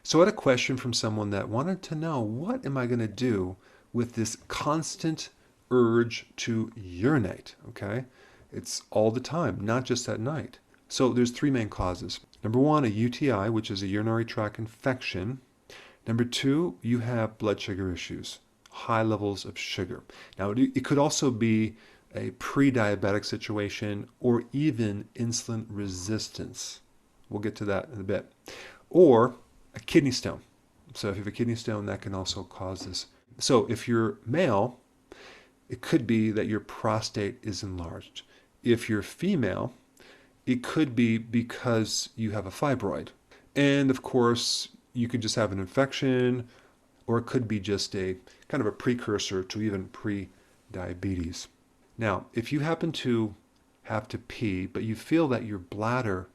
So I had a question from someone that wanted to know, what am I going to do with this constant urge to urinate? Okay, it's all the time, not just at night. So there's three main causes. Number one, a UTI, which is a urinary tract infection. Number two, you have blood sugar issues, high levels of sugar. Now, it could also be a pre-diabetic situation or even insulin resistance. We'll get to that in a bit. Or a kidney stone. So if you have a kidney stone, that can also cause this. So if you're male, it could be that your prostate is enlarged. If you're female, it could be because you have a fibroid. And of course, you could just have an infection, or it could be just a kind of a precursor to even pre-diabetes. Now, if you happen to have to pee, but you feel that your bladder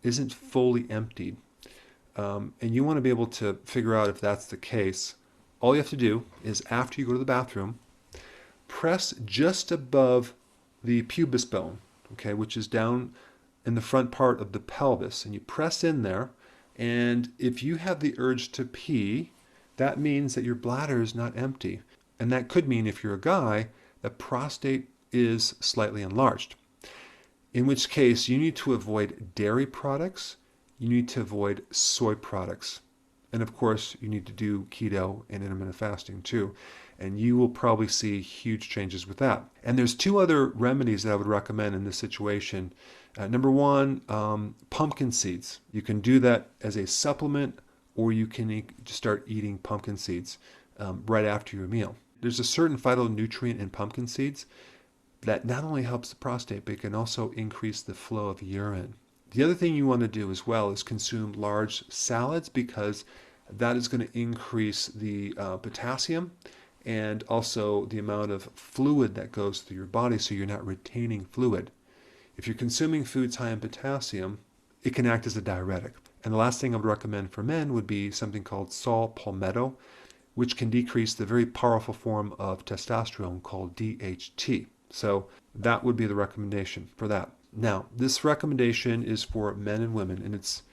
isn't fully emptied, and you want to be able to figure out if that's the case, all you have to do is, after you go to the bathroom, press just above the pubis bone, okay, which is down in the front part of the pelvis, and you press in there, and if you have the urge to pee, that means that your bladder is not empty. And that could mean, if you're a guy, the prostate is slightly enlarged. In which case, you need to avoid dairy products, you need to avoid soy products. And of course, you need to do keto and intermittent fasting too. And you will probably see huge changes with that. And there's two other remedies that I would recommend in this situation. Number one, pumpkin seeds. You can do that as a supplement, or you can just start eating pumpkin seeds right after your meal. There's a certain phytonutrient in pumpkin seeds that not only helps the prostate, but it can also increase the flow of urine. The other thing you want to do as well is consume large salads, because that is going to increase the potassium and also the amount of fluid that goes through your body, so you're not retaining fluid. If you're consuming foods high in potassium, it can act as a diuretic. And the last thing I would recommend for men would be something called saw palmetto, which can decrease the very powerful form of testosterone called DHT. So that would be the recommendation for that. Now, this recommendation is for men and women, and it's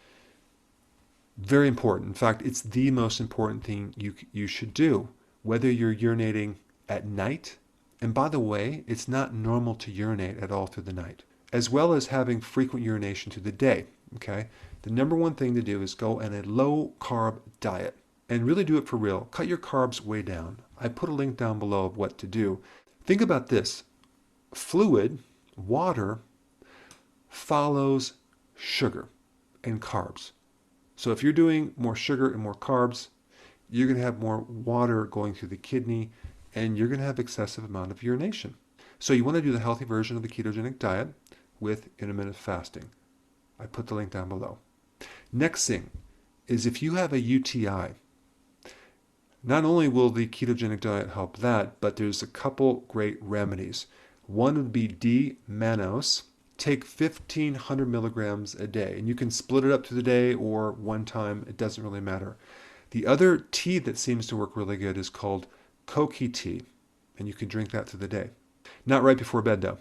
very important. In fact, it's the most important thing you should do, whether you're urinating at night. And by the way, it's not normal to urinate at all through the night, as well as having frequent urination through the day. Okay? The number one thing to do is go on a low carb diet, and really do it for real. Cut your carbs way down. I put a link down below of what to do. Think about this. Fluid, water, follows sugar and carbs. So if you're doing more sugar and more carbs, you're going to have more water going through the kidney, and you're going to have excessive amount of urination. So you want to do the healthy version of the ketogenic diet with intermittent fasting. I put the link down below. Next thing is, if you have a UTI, not only will the ketogenic diet help that, but there's a couple great remedies. One would be D-mannose. Take 1,500 milligrams a day, and you can split it up through the day or one time. It doesn't really matter. The other tea that seems to work really good is called koki tea, and you can drink that through the day. Not right before bed though.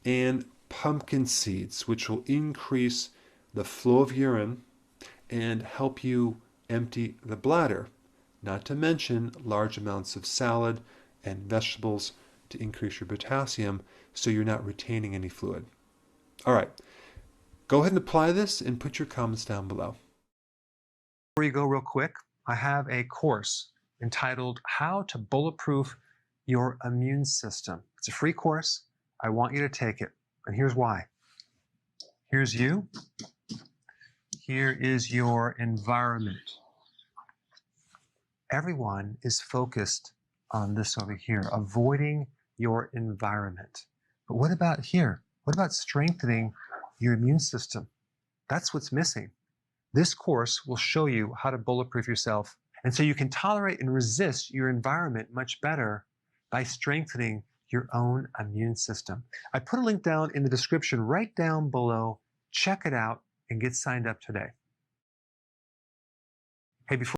And pumpkin seeds, which will increase the flow of urine and help you empty the bladder. Not to mention large amounts of salad and vegetables to increase your potassium, so you're not retaining any fluid. All right, go ahead and apply this and put your comments down below. Before you go, real quick, I have a course entitled How to Bulletproof Your Immune System. It's a free course. I want you to take it, and here's why. Here's you. Here is your environment. Everyone is focused on this over here, avoiding your environment. But what about here? What about strengthening your immune system? That's what's missing. This course will show you how to bulletproof yourself, and so you can tolerate and resist your environment much better by strengthening your own immune system. I put a link down in the description right down below. Check it out and get signed up today. Hey, before